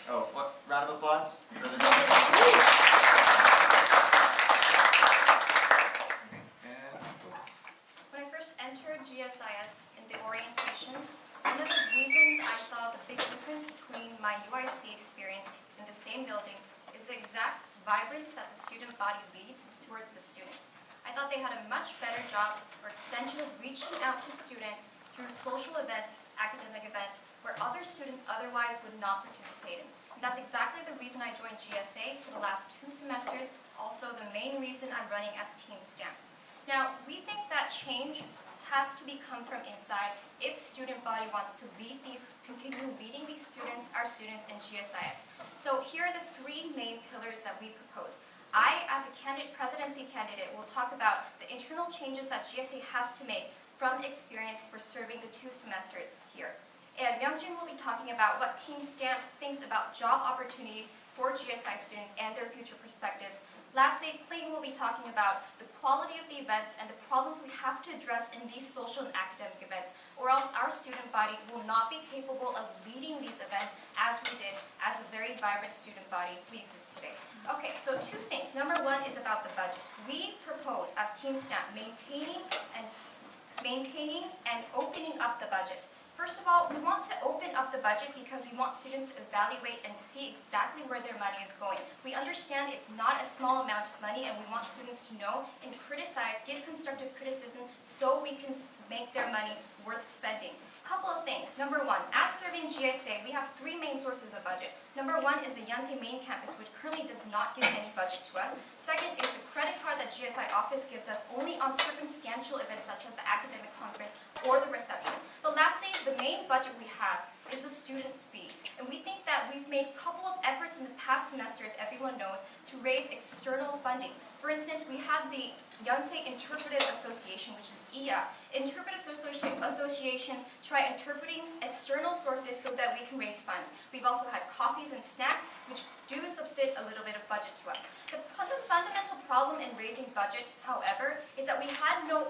Oh, what? Round of applause? When I first entered GSIS in the orientation, one of the reasons I saw the big difference between my UIC experience in the same building is the exact vibrance that the student body leads towards the students. I thought they had a much better job or extension of reaching out to students through social events, academic events, where other students otherwise would not participate in. And that's exactly the reason I joined GSA for the last 2 semesters, also the main reason I'm running as Team STEM. Now, we think that change has to come from inside if student body wants to continue leading these students, our students in GSIS. So here are the 3 main pillars that we propose. I, as a presidency candidate, will talk about the internal changes that GSA has to make from experience for serving the 2 semesters here. And Myungjin will be talking about what Team STEM thinks about job opportunities for GSI students and their future perspectives. Lastly, Clayton will be talking about the quality of the events and the problems we have to address in these social and academic events, or else our student body will not be capable of leading these events as we did as a very vibrant student body we exist today. Okay, so 2 things. Number 1 is about the budget. We propose as Team STEM maintaining and opening up the budget. First of all, we want to open up the budget because we want students to evaluate and see exactly where their money is going. We understand it's not a small amount of money and we want students to know and criticize, give constructive criticism so we can make their money worth spending. Couple of things. Number 1, as serving GSA, we have 3 main sources of budget. Number 1 is the Yonsei main campus, which currently does not give any budget to us. Second is the credit card that GSI office gives us only on circumstantial events such as the academic conference or the reception. But lastly, the main budget we have is the student fee. And we think that we've made a couple of efforts in the past semester, if everyone knows, to raise external funding. For instance, we had the Yonsei Interpretive Association, which is IA. Interpretive associations try interpreting external sources so that we can raise funds. We've also had coffees and snacks, which do substitute a little bit of budget to us. The fundamental problem in raising budget, however, is that we had no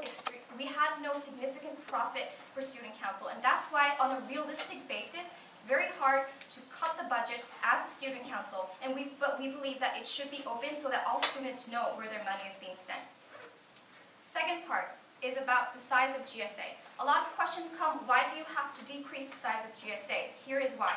significant profit for student council, and that's why on a realistic basis, it's very hard to cut the budget as a student council, but we believe that it should be open so that all students know where their money is being spent. Second part is about the size of GSA. A lot of questions come, why do you have to decrease the size of GSA? Here is why.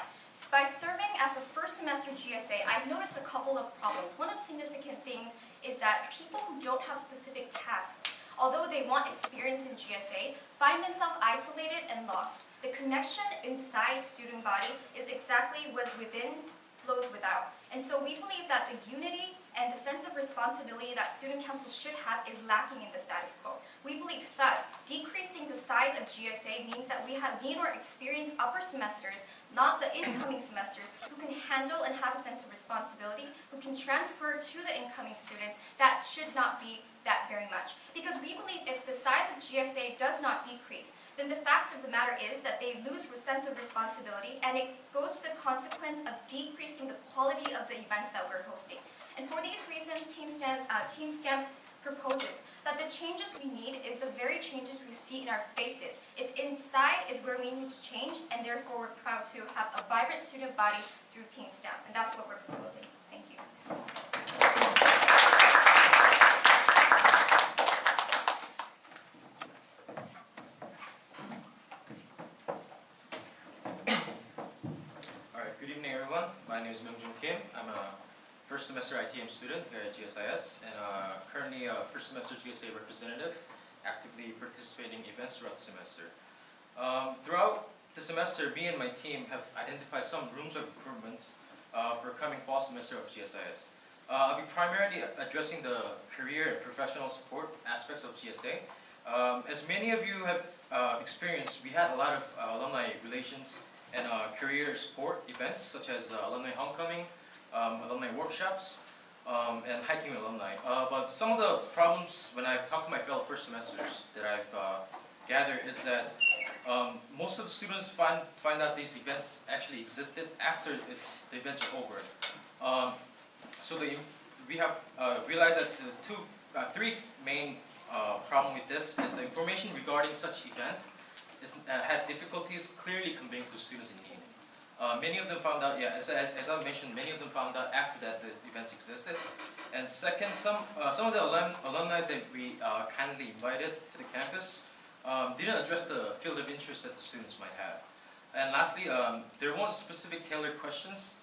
By serving as a first semester GSA, I've noticed a couple of problems. One of the significant things is that people who don't have specific tasks, although they want experience in GSA, find themselves isolated and lost. The connection inside student body is exactly what within flows without. And so we believe that the unity and the sense of responsibility that student councils should have is lacking in the status quo. We believe thus, decreasing the size of GSA means that we need more experienced upper semesters, not the incoming semesters, who can handle and have a sense of responsibility, who can transfer to the incoming students. That should not be that very much. Because we believe if the size of GSA does not decrease, then the fact of the matter is that they lose a sense of responsibility, and it goes to the consequence of decreasing the quality of the events that we're hosting. And for these reasons, Team STEM proposes that the changes we need is the very changes we see in our faces. It's inside is where we need to change, and therefore we're proud to have a vibrant student body through Team STEM, and that's what we're proposing. Thank you. Good evening, everyone. My name is Myungjin Kim. I'm a first semester ITM student here at GSIS, and currently a first semester GSA representative, actively participating in events throughout the semester. Throughout the semester, me and my team have identified some rooms of improvement for coming fall semester of GSIS. I'll be primarily addressing the career and professional support aspects of GSA. As many of you have experienced, we had a lot of alumni relations and career support events such as alumni homecoming, alumni workshops, and hiking alumni. But some of the problems when I've talked to my fellow first semesters that I've gathered is that most of the students find out these events actually existed after the events are over. So we have realized that three main problem with this is the information regarding such event had difficulties clearly conveying to students in need. Many of them found out, as I mentioned, many of them found out after that the events existed. And second, some of the alumni that we kindly invited to the campus didn't address the field of interest that the students might have. And lastly, there weren't specific tailored questions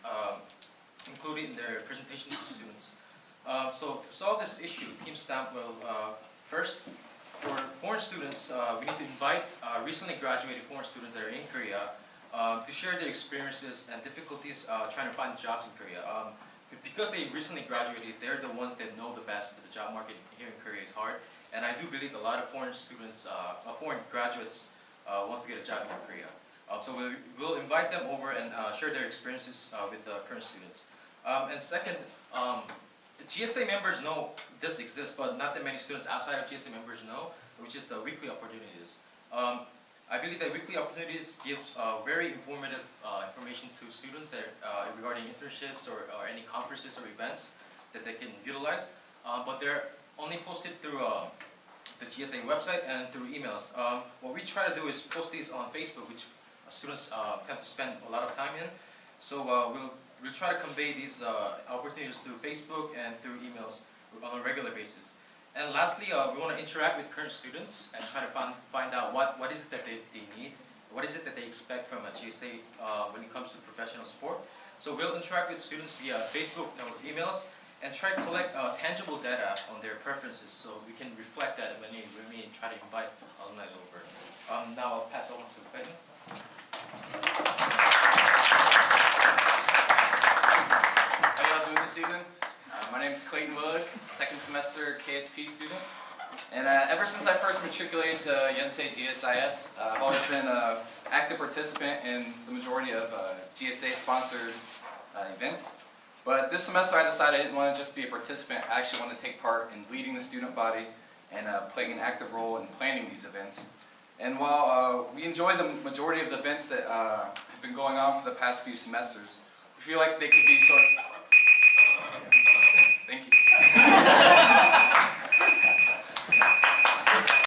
included in their presentations to students. So to solve this issue, Team STAMP will first, for foreign students, we need to invite recently graduated foreign students that are in Korea to share their experiences and difficulties trying to find jobs in Korea. Because they recently graduated, they're the ones that know the best that the job market here in Korea is hard. And I do believe a lot of foreign students, foreign graduates want to get a job in Korea. So we'll invite them over and share their experiences with the current students. And second, GSA members know this exists, but not that many students outside of GSA members know, which is the weekly opportunities. I believe that weekly opportunities give very informative information to students that, regarding internships or any conferences or events that they can utilize. But they're only posted through the GSA website and through emails. What we try to do is post these on Facebook, which students tend to spend a lot of time in. So we'll try to convey these opportunities through Facebook and through emails on a regular basis. And lastly, we want to interact with current students and try to find out what is it that they need, what is it that they expect from a GSA when it comes to professional support. So we'll interact with students via Facebook or emails and try to collect tangible data on their preferences so we can reflect that when we try to invite alumni over. Now I'll pass on to Betty. How y'all doing this evening? My name is Clayton Willard, second semester KSP student. And ever since I first matriculated to Yonsei GSIS, I've always been an active participant in the majority of GSA-sponsored events. But this semester I decided I didn't want to just be a participant, I actually want to take part in leading the student body and playing an active role in planning these events. And while we enjoy the majority of the events that have been going on for the past few semesters, we feel like they could be sort of